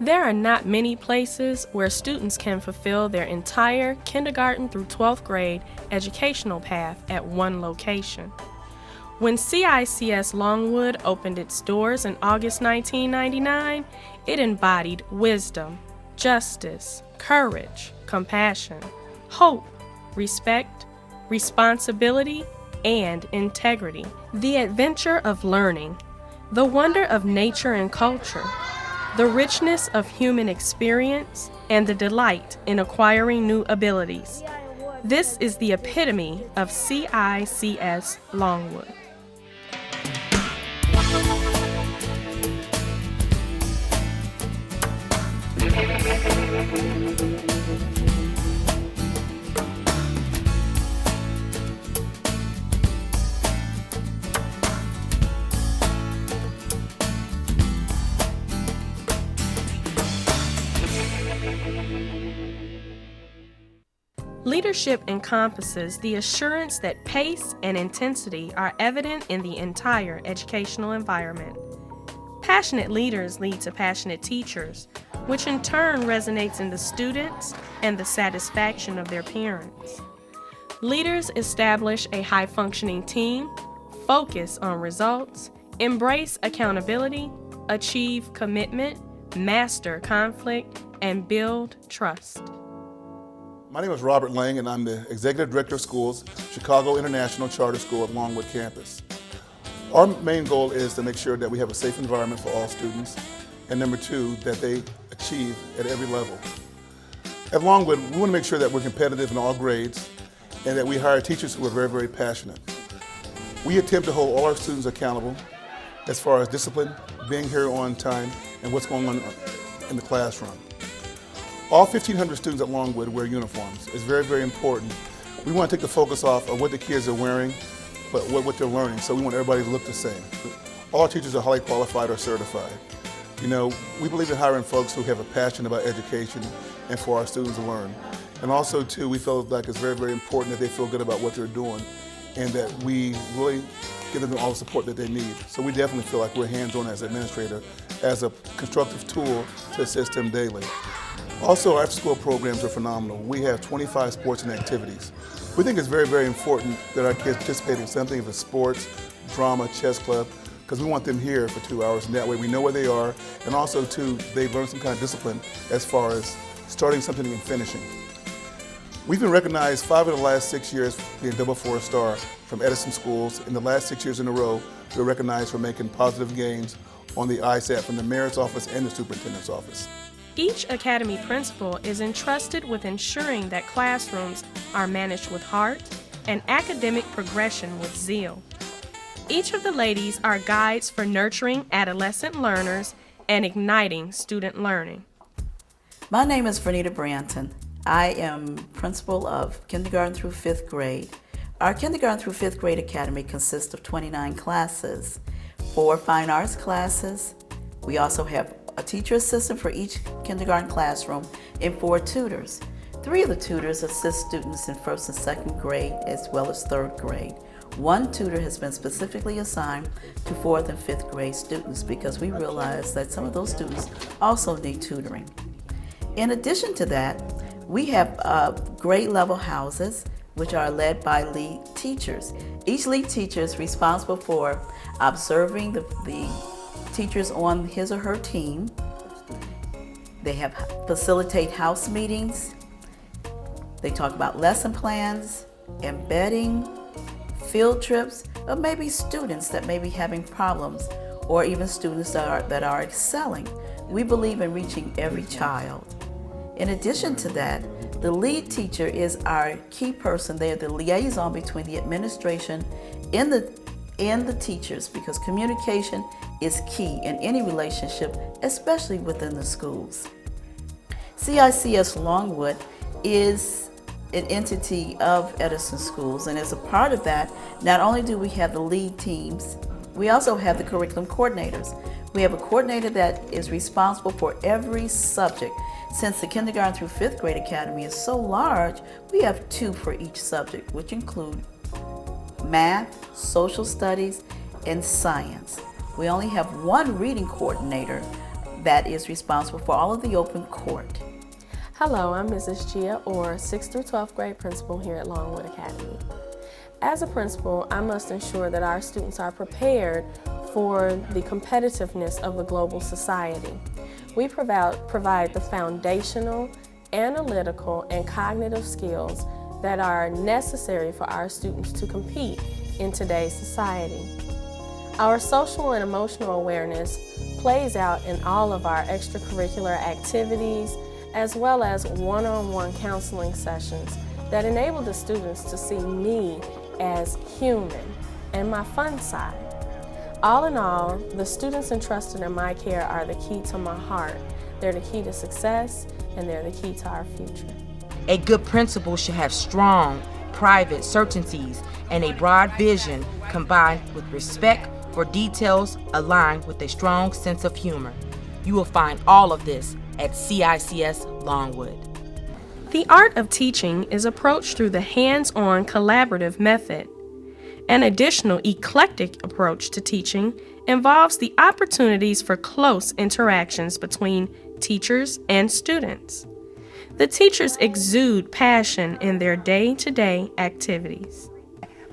There are not many places where students can fulfill their entire kindergarten through 12th grade educational path at one location. When CICS Longwood opened its doors in August 1999, it embodied wisdom, justice, courage, compassion, hope, respect, responsibility, and integrity. The adventure of learning, the wonder of nature and culture, the richness of human experience, and the delight in acquiring new abilities. This is the epitome of CICS Longwood. Leadership encompasses the assurance that pace and intensity are evident in the entire educational environment. Passionate leaders lead to passionate teachers, which in turn resonates in the students and the satisfaction of their parents. Leaders establish a high-functioning team, focus on results, embrace accountability, achieve commitment, master conflict, and build trust. My name is Robert Lang, and I'm the Executive Director of Schools, Chicago International Charter School at Longwood campus. Our main goal is to make sure that we have a safe environment for all students, and number two, that they achieve at every level. At Longwood, we want to make sure that we're competitive in all grades and that we hire teachers who are very, very passionate. We attempt to hold all our students accountable as far as discipline, being here on time, and what's going on in the classroom. All 1,500 students at Longwood wear uniforms. It's very, very important. We want to take the focus off of what the kids are wearing, but what they're learning, so we want everybody to look the same. All teachers are highly qualified or certified. You know, we believe in hiring folks who have a passion about education and for our students to learn. And also, too, we feel like it's very, very important that they feel good about what they're doing and that we really give them all the support that they need. So we definitely feel like we're hands-on as an administrator, as a constructive tool to assist them daily. Also, our after-school programs are phenomenal. We have 25 sports and activities. We think it's very, very important that our kids participate in something of a sports, drama, chess club, because we want them here for 2 hours, and that way we know where they are, and also, too, they learn some kind of discipline as far as starting something and finishing. We've been recognized 5 of the last 6 years being double 4-star from Edison schools. In the last 6 years in a row, we're recognized for making positive gains on the ISAT from the mayor's office and the superintendent's office. Each academy principal is entrusted with ensuring that classrooms are managed with heart and academic progression with zeal. Each of the ladies are guides for nurturing adolescent learners and igniting student learning. My name is Vernita Branton. I am principal of kindergarten through 5th grade. Our kindergarten through 5th grade academy consists of 29 classes, 4 fine arts classes. We also have a teacher assistant for each kindergarten classroom and 4 tutors. 3 of the tutors assist students in 1st and 2nd grade as well as 3rd grade. 1 tutor has been specifically assigned to 4th and 5th grade students because we realize that some of those students also need tutoring. In addition to that, we have grade level houses which are led by lead teachers. Each lead teacher is responsible for observing the teachers on his or her team. They facilitate house meetings. They talk about lesson plans, embedding, field trips, or maybe students that may be having problems, or even students that are excelling. We believe in reaching every child. In addition to that, the lead teacher is our key person. They are the liaison between the administration and the teachers, because communication is key in any relationship, especially within the schools. CICS Longwood is an entity of Edison Schools, and as a part of that, not only do we have the lead teams, we also have the curriculum coordinators. We have a coordinator that is responsible for every subject. Since the kindergarten through 5th grade academy is so large, we have 2 for each subject, which include math, social studies, and science. We only have 1 reading coordinator, that is responsible for all of the open court. Hello, I'm Mrs. Gia Orr, 6th through 12th grade principal here at Longwood Academy. As a principal, I must ensure that our students are prepared for the competitiveness of the global society. We provide the foundational, analytical, and cognitive skills that are necessary for our students to compete in today's society. Our social and emotional awareness plays out in all of our extracurricular activities, as well as one-on-one counseling sessions that enable the students to see me as human and my fun side. All in all, the students entrusted in my care are the key to my heart. They're the key to success, and they're the key to our future. A good principal should have strong, private certainties and a broad vision combined with respect for details aligned with a strong sense of humor. You will find all of this at CICS Longwood. The art of teaching is approached through the hands-on collaborative method. An additional eclectic approach to teaching involves the opportunities for close interactions between teachers and students. The teachers exude passion in their day-to-day activities.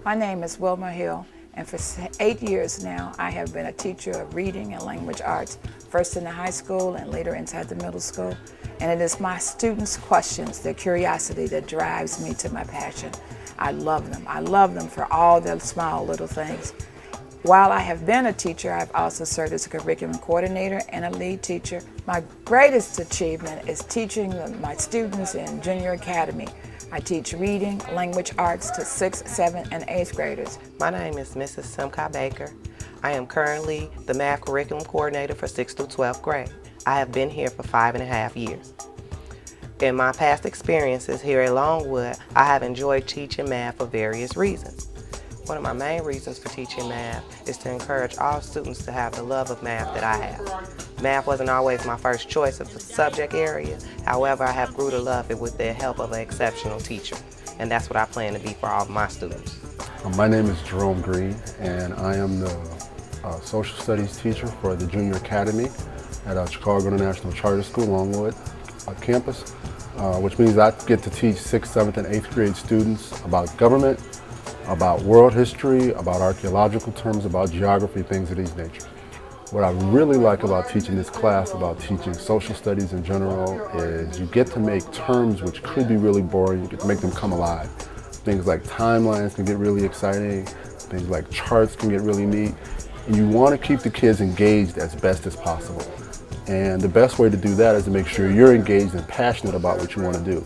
My name is Wilma Hill, and for 8 years now I have been a teacher of reading and language arts, first in the high school and later inside the middle school. And it is my students' questions, their curiosity that drives me to my passion. I love them. I love them for all their small little things. While I have been a teacher, I've also served as a curriculum coordinator and a lead teacher. My greatest achievement is teaching my students in junior academy. I teach reading, language arts to 6th, 7th, and 8th graders. My name is Mrs. Simca Baker. I am currently the math curriculum coordinator for 6th through 12th grade. I have been here for 5.5 years. In my past experiences here at Longwood, I have enjoyed teaching math for various reasons. One of my main reasons for teaching math is to encourage all students to have the love of math that I have. Math wasn't always my first choice of the subject area. However, I have grew to love it with the help of an exceptional teacher. And that's what I plan to be for all of my students. My name is Jerome Green, and I am the social studies teacher for the Junior Academy at Chicago International Charter School, Longwood campus, which means I get to teach 6th, 7th, and 8th grade students about government, about world history, about archaeological terms, about geography, things of these nature. What I really like about teaching this class, about teaching social studies in general, is you get to make terms which could be really boring, you get to make them come alive. Things like timelines can get really exciting, things like charts can get really neat. And you want to keep the kids engaged as best as possible. And the best way to do that is to make sure you're engaged and passionate about what you want to do.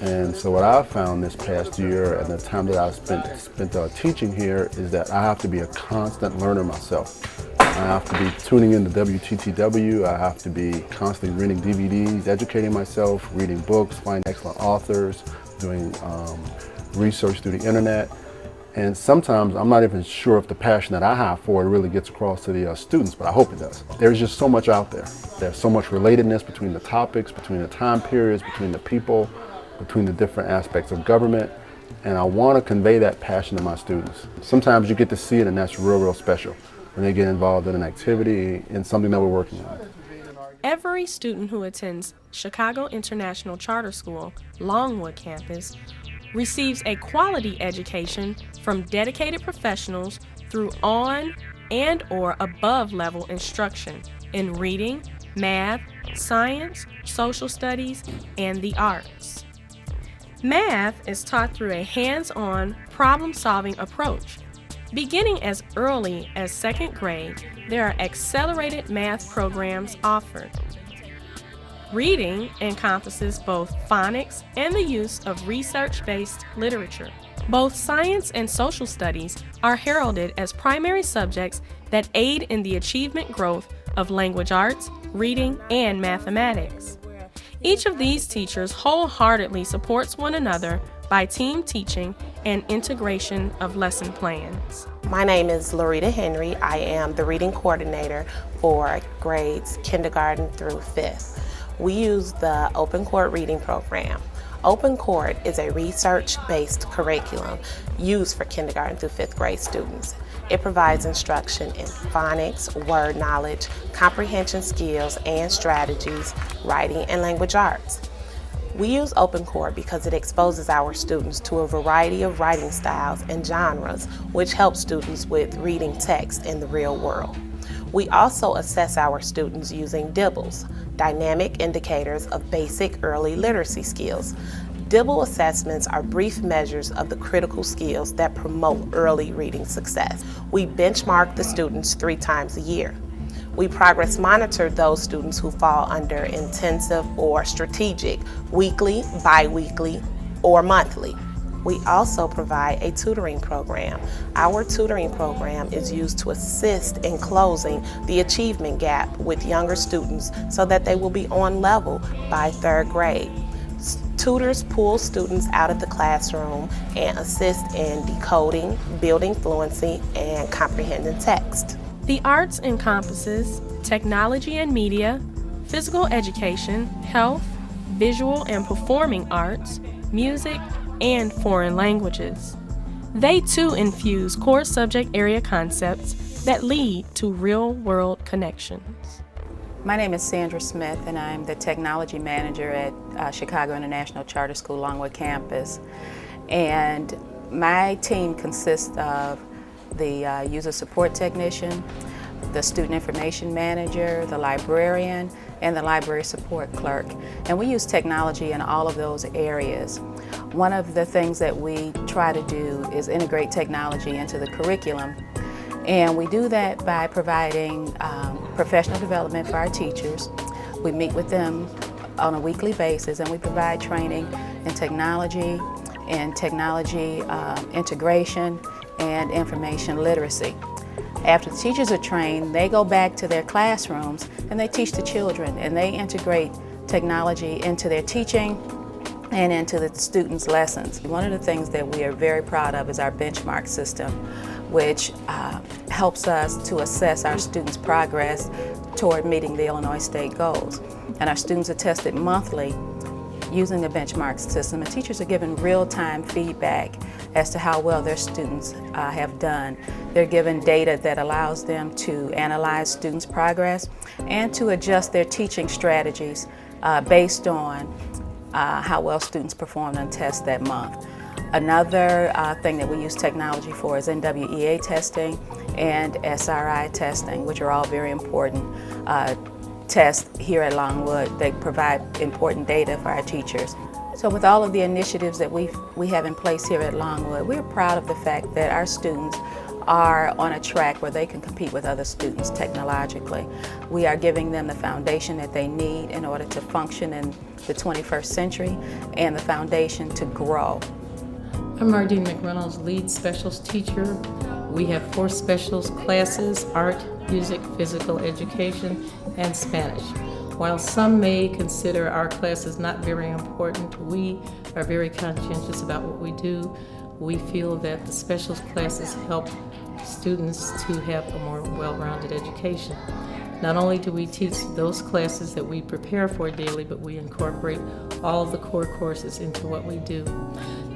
And so what I've found this past year and the time that I've spent teaching here is that I have to be a constant learner myself. I have to be tuning into WTTW, I have to be constantly renting DVDs, educating myself, reading books, finding excellent authors, doing research through the internet. And sometimes I'm not even sure if the passion that I have for it really gets across to the students, but I hope it does. There's just so much out there. There's so much relatedness between the topics, between the time periods, between the people, between the different aspects of government, and I want to convey that passion to my students. Sometimes you get to see it, and that's real, real special when they get involved in an activity in something that we're working on. Every student who attends Chicago International Charter School, Longwood campus, receives a quality education from dedicated professionals through on and/or above level instruction in reading, math, science, social studies, and the arts. Math is taught through a hands-on, problem-solving approach. Beginning as early as 2nd grade, there are accelerated math programs offered. Reading encompasses both phonics and the use of research-based literature. Both science and social studies are heralded as primary subjects that aid in the achievement growth of language arts, reading, and mathematics. Each of these teachers wholeheartedly supports one another by team teaching and integration of lesson plans. My name is Loretta Henry. I am the reading coordinator for grades kindergarten through 5th. We use the open court reading program. Open Court is a research-based curriculum used for kindergarten through 5th grade students. It provides instruction in phonics, word knowledge, comprehension skills and strategies, writing, and language arts. We use Open Court because it exposes our students to a variety of writing styles and genres, which helps students with reading text in the real world. We also assess our students using DIBELS, Dynamic Indicators of Basic Early Literacy Skills. DIBEL assessments are brief measures of the critical skills that promote early reading success. We benchmark the students 3 times a year. We progress monitor those students who fall under intensive or strategic, weekly, bi-weekly, or monthly. We also provide a tutoring program. Our tutoring program is used to assist in closing the achievement gap with younger students so that they will be on level by 3rd grade. Tutors pull students out of the classroom and assist in decoding, building fluency, and comprehending text. The arts encompasses technology and media, physical education, health, visual and performing arts, music, and foreign languages. They too infuse core subject area concepts that lead to real-world connections. My name is Sandra Smith, and I'm the technology manager at Chicago International Charter School Longwood campus. And my team consists of the user support technician, the student information manager, the librarian, and the library support clerk. And we use technology in all of those areas. One of the things that we try to do is integrate technology into the curriculum. And we do that by providing professional development for our teachers. We meet with them on a weekly basis, and we provide training in technology integration and information literacy. After the teachers are trained, they go back to their classrooms and they teach the children, and they integrate technology into their teaching and into the students' lessons. One of the things that we are very proud of is our benchmark system, which helps us to assess our students' progress toward meeting the Illinois state goals. And our students are tested monthly using the benchmark system, and teachers are given real-time feedback as to how well their students have done. They're given data that allows them to analyze students' progress and to adjust their teaching strategies based on how well students performed on tests that month. Another thing that we use technology for is NWEA testing and SRI testing, which are all very important tests here at Longwood. They provide important data for our teachers. So with all of the initiatives that we have in place here at Longwood, we're proud of the fact that our students are on a track where they can compete with other students technologically. We are giving them the foundation that they need in order to function in the 21st century and the foundation to grow. I'm Mardine McReynolds, lead specials teacher. We have 4 specials classes: art, music, physical education, and Spanish. While some may consider our classes not very important, we are very conscientious about what we do. We feel that the specials classes help students to have a more well-rounded education. Not only do we teach those classes that we prepare for daily, but we incorporate all of the core courses into what we do.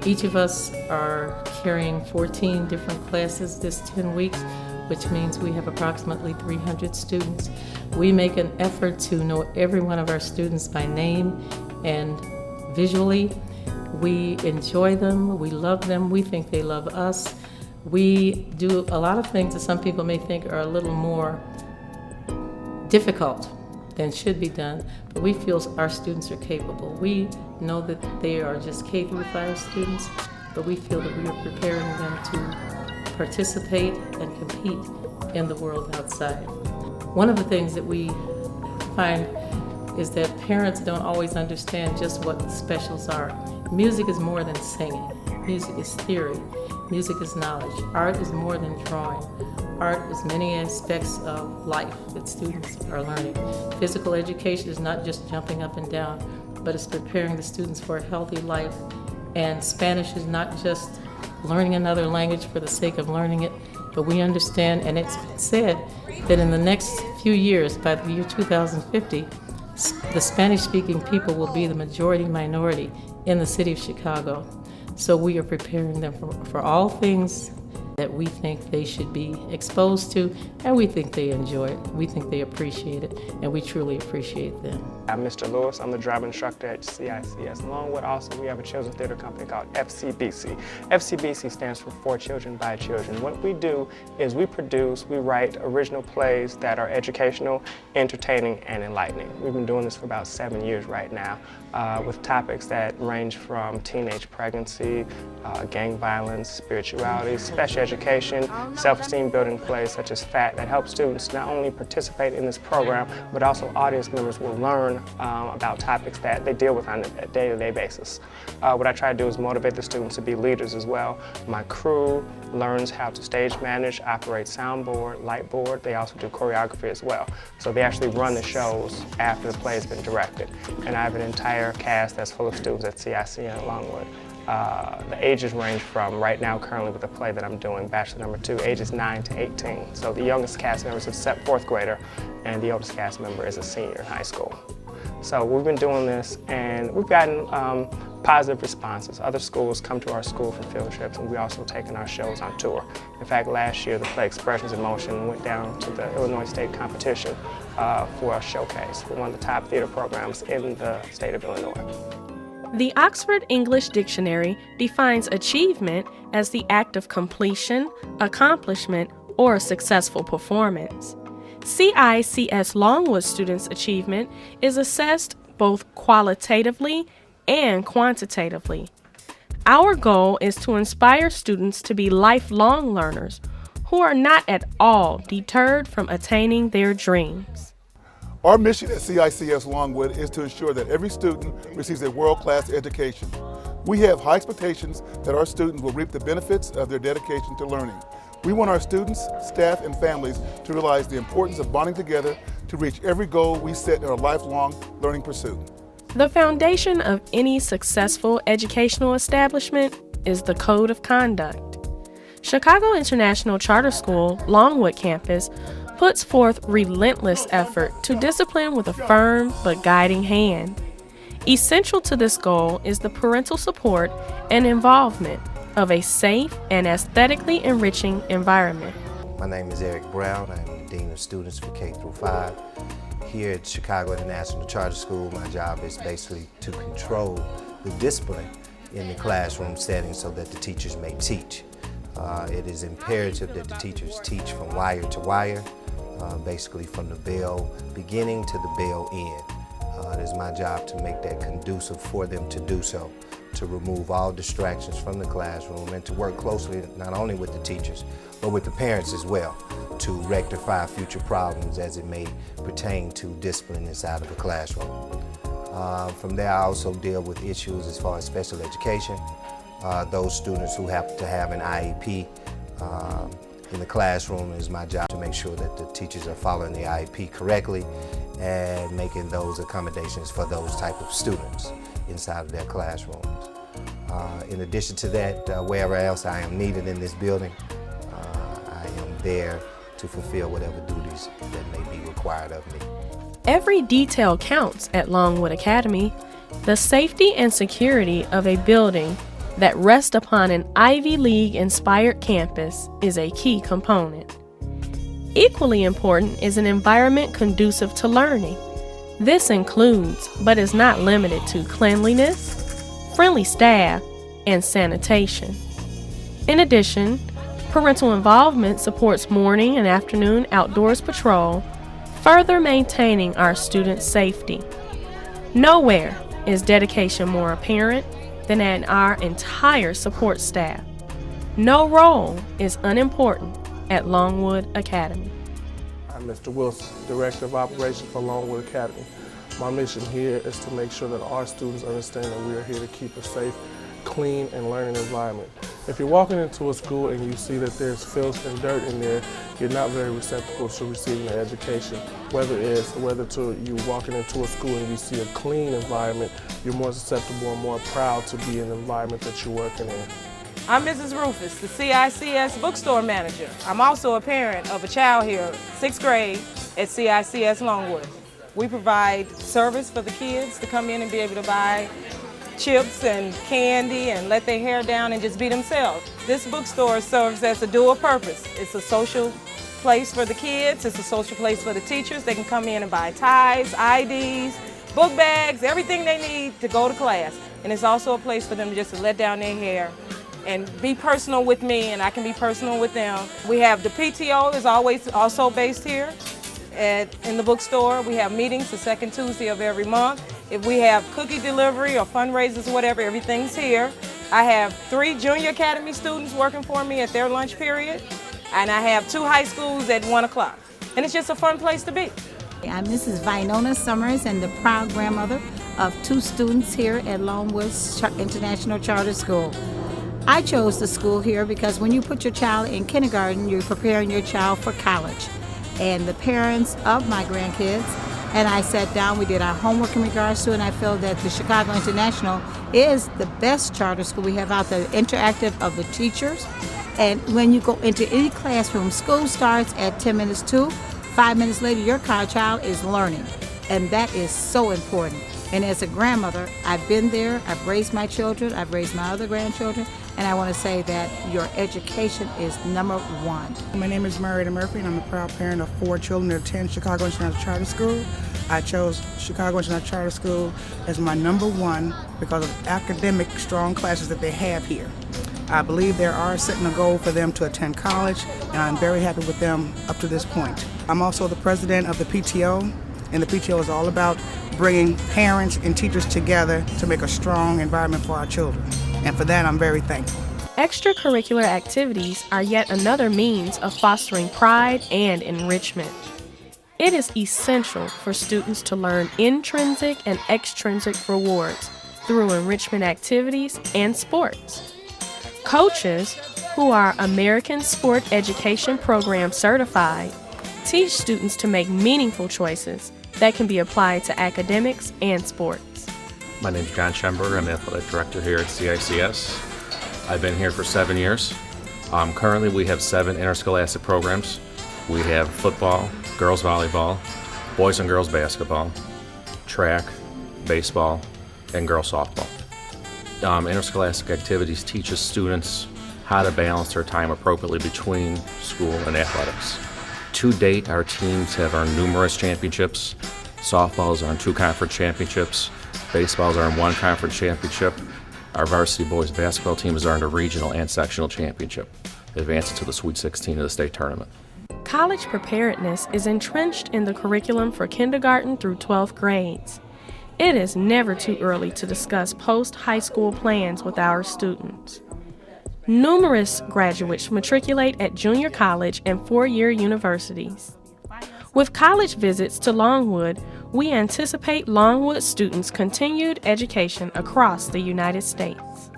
Each of us are carrying 14 different classes this 10 weeks, which means we have approximately 300 students. We make an effort to know every one of our students by name and visually. We enjoy them, we love them, we think they love us. We do a lot of things that some people may think are a little more difficult than should be done, but we feel our students are capable. We know that they are just K-5 students, but we feel that we are preparing them to participate and compete in the world outside. One of the things that we find is that parents don't always understand just what the specials are. Music is more than singing. Music is theory. Music is knowledge. Art is more than drawing. Art is many aspects of life that students are learning. Physical education is not just jumping up and down, but it's preparing the students for a healthy life. And Spanish is not just learning another language for the sake of learning it, but we understand, and it's been said, that in the next few years, by the year 2050, The Spanish-speaking people will be the majority minority in the city of Chicago. So we are preparing them for all things that we think they should be exposed to, and we think they enjoy it. We think they appreciate it, and we truly appreciate them. I'm Mr. Lewis. I'm the drama instructor at CICS Longwood. Also, we have a children's theater company called FCBC. FCBC stands for For Children by Children. What we do is we write original plays that are educational, entertaining, and enlightening. We've been doing this for about 7 years right now, with topics that range from teenage pregnancy, gang violence, spirituality, special education, self-esteem building plays such as FAT that help students not only participate in this program, but also audience members will learn about topics that they deal with on a day-to-day basis. What I try to do is motivate the students to be leaders as well. My crew learns how to stage manage, operate soundboard, light board. They also do choreography as well. So they actually run the shows after the play has been directed. And I have an entire cast that's full of students at CICS Longwood. The ages range from, right now currently with the play that I'm doing, Bachelor number 2, ages 9 to 18. So the youngest cast member is a 4th grader, and the oldest cast member is a senior in high school. So we've been doing this, and we've gotten positive responses. Other schools come to our school for field trips, and we also taken our shows on tour. In fact, last year the play Expressions in Motion went down to the Illinois State competition for a showcase for one of the top theater programs in the state of Illinois. The Oxford English Dictionary defines achievement as the act of completion, accomplishment, or a successful performance. CICS Longwood students' achievement is assessed both qualitatively and quantitatively. Our goal is to inspire students to be lifelong learners who are not at all deterred from attaining their dreams. Our mission at CICS Longwood is to ensure that every student receives a world-class education. We have high expectations that our students will reap the benefits of their dedication to learning. We want our students, staff, and families to realize the importance of bonding together to reach every goal we set in our lifelong learning pursuit. The foundation of any successful educational establishment is the code of conduct. Chicago International Charter School, Longwood campus, puts forth relentless effort to discipline with a firm but guiding hand. Essential to this goal is the parental support and involvement of a safe and aesthetically enriching environment. My name is Eric Brown. I'm the Dean of Students for K-5. Here at Chicago International Charter School, my job is basically to control the discipline in the classroom setting so that the teachers may teach. It is imperative that the teachers teach from wire to wire, basically from the bell beginning to the bell end. It is my job to make that conducive for them to do so, to remove all distractions from the classroom and to work closely not only with the teachers, but with the parents as well, to rectify future problems as it may pertain to discipline inside of the classroom. From there, I also deal with issues as far as special education. Those students who happen to have an IEP in the classroom, it is my job to make sure that the teachers are following the IEP correctly and making those accommodations for those type of students inside of their classrooms. In addition to that, wherever else I am needed in this building, I am there to fulfill whatever duties that may be required of me. Every detail counts at Longwood Academy. The safety and security of a building that rests upon an Ivy League-inspired campus is a key component. Equally important is an environment conducive to learning. This includes, but is not limited to, cleanliness, friendly staff, and sanitation. In addition, parental involvement supports morning and afternoon outdoors patrol, further maintaining our students' safety. Nowhere is dedication more apparent than in our entire support staff. No role is unimportant at Longwood Academy. I'm Mr. Wilson, Director of Operations for Longwood Academy. My mission here is to make sure that our students understand that we are here to keep a safe, clean, and learning environment. If you're walking into a school and you see that there's filth and dirt in there, you're not very receptive to receiving an education. Whether you walking into a school and you see a clean environment, you're more susceptible and more proud to be in the environment that you're working in. I'm Mrs. Rufus, the CICS bookstore manager. I'm also a parent of a child here, 6th grade at CICS Longwood. We provide service for the kids to come in and be able to buy chips and candy and let their hair down and just be themselves. This bookstore serves as a dual purpose. It's a social place for the kids, it's a social place for the teachers. They can come in and buy ties, IDs, book bags, everything they need to go to class. And it's also a place for them just to let down their hair and be personal with me, and I can be personal with them. We have the PTO is always also based here in the bookstore. We have meetings the second Tuesday of every month. If we have cookie delivery or fundraisers or whatever, everything's here. I have 3 junior academy students working for me at their lunch period, and I have 2 high schools at 1 o'clock. And it's just a fun place to be. I'm Mrs. Vinona Summers and the proud grandmother of 2 students here at Longwood International Charter School. I chose the school here because when you put your child in kindergarten, you're preparing your child for college. And the parents of my grandkids and I sat down, we did our homework in regards to it, and I feel that the Chicago International is the best charter school we have out there, interactive of the teachers. And when you go into any classroom, school starts at 10 minutes to, 5 minutes later, your child is learning. And that is so important. And as a grandmother, I've been there, I've raised my children, I've raised my other grandchildren, and I want to say that your education is #1. My name is Marietta Murphy, and I'm a proud parent of 4 children that attend Chicago International Charter School. I chose Chicago International Charter School as my #1 because of academic strong classes that they have here. I believe they are setting a goal for them to attend college, and I'm very happy with them up to this point. I'm also the president of the PTO, and the PTO is all about bringing parents and teachers together to make a strong environment for our children. And for that, I'm very thankful. Extracurricular activities are yet another means of fostering pride and enrichment. It is essential for students to learn intrinsic and extrinsic rewards through enrichment activities and sports. Coaches, who are American Sport Education Program certified, teach students to make meaningful choices that can be applied to academics and sports. My name is John Schemberger. I'm the athletic director here at CICS. I've been here for 7 years. Currently we have 7 interscholastic programs. We have football, girls volleyball, boys and girls basketball, track, baseball, and girls softball. Interscholastic activities teaches students how to balance their time appropriately between school and athletics. To date, our teams have earned numerous championships. Softballs earned 2 conference championships. Baseball's earned 1 conference championship. Our varsity boys basketball team has earned a regional and sectional championship, advancing to the Sweet 16 of the state tournament. College preparedness is entrenched in the curriculum for kindergarten through 12th grades. It is never too early to discuss post-high school plans with our students. Numerous graduates matriculate at junior college and 4-year universities. With college visits to Longwood, we anticipate Longwood students' continued education across the United States.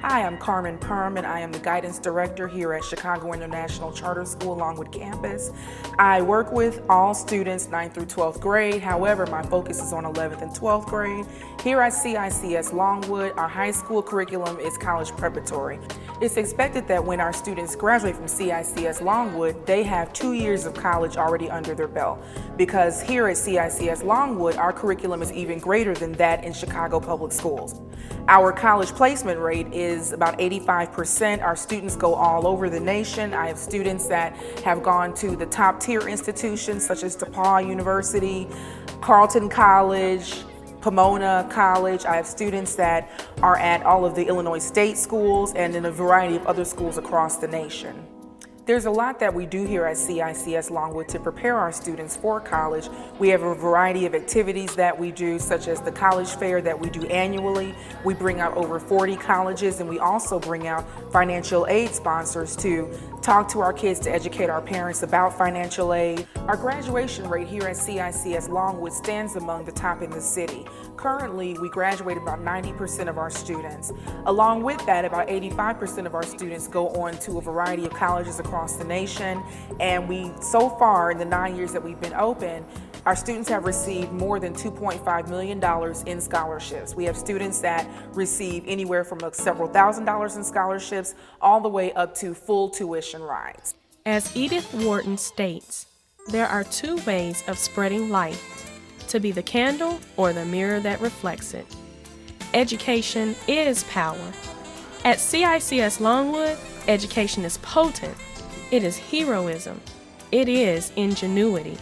Hi, I'm Carmen Perm, and I am the Guidance Director here at Chicago International Charter School Longwood campus. I work with all students 9th through 12th grade. However, my focus is on 11th and 12th grade. Here at CICS Longwood, our high school curriculum is college preparatory. It's expected that when our students graduate from CICS Longwood, they have 2 years of college already under their belt. Because here at CICS Longwood, our curriculum is even greater than that in Chicago Public Schools. Our college placement rate is about 85%. Our students go all over the nation. I have students that have gone to the top tier institutions such as DePaul University, Carleton College, Pomona College. I have students that are at all of the Illinois state schools and in a variety of other schools across the nation. There's a lot that we do here at CICS Longwood to prepare our students for college. We have a variety of activities that we do, such as the college fair that we do annually. We bring out over 40 colleges, and we also bring out financial aid sponsors to talk to our kids, to educate our parents about financial aid. Our graduation rate here at CICS Longwood stands among the top in the city. Currently, we graduate about 90% of our students. Along with that, about 85% of our students go on to a variety of colleges across the nation. And so far, in the 9 years that we've been open, our students have received more than $2.5 million in scholarships. We have students that receive anywhere from several $1,000s in scholarships all the way up to full tuition rides. As Edith Wharton states, there are 2 ways of spreading light: to be the candle or the mirror that reflects it. Education is power. At CICS Longwood, education is potent. It is heroism. It is ingenuity.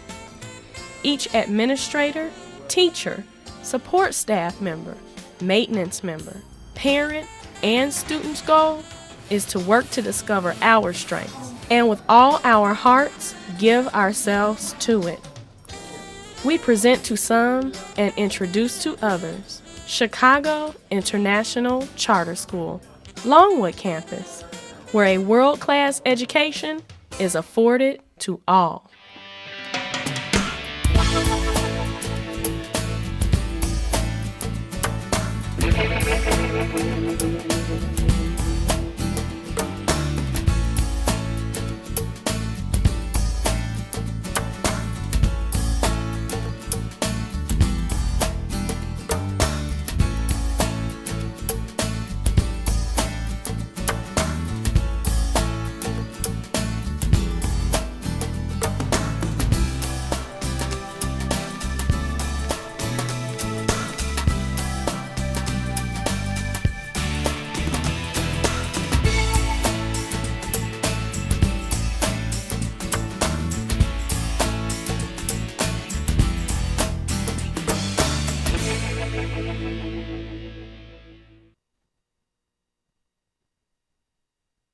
Each administrator, teacher, support staff member, maintenance member, parent, and student's goal is to work to discover our strengths and with all our hearts give ourselves to it. We present to some and introduce to others Chicago International Charter School, Longwood Campus, where a world-class education is afforded to all.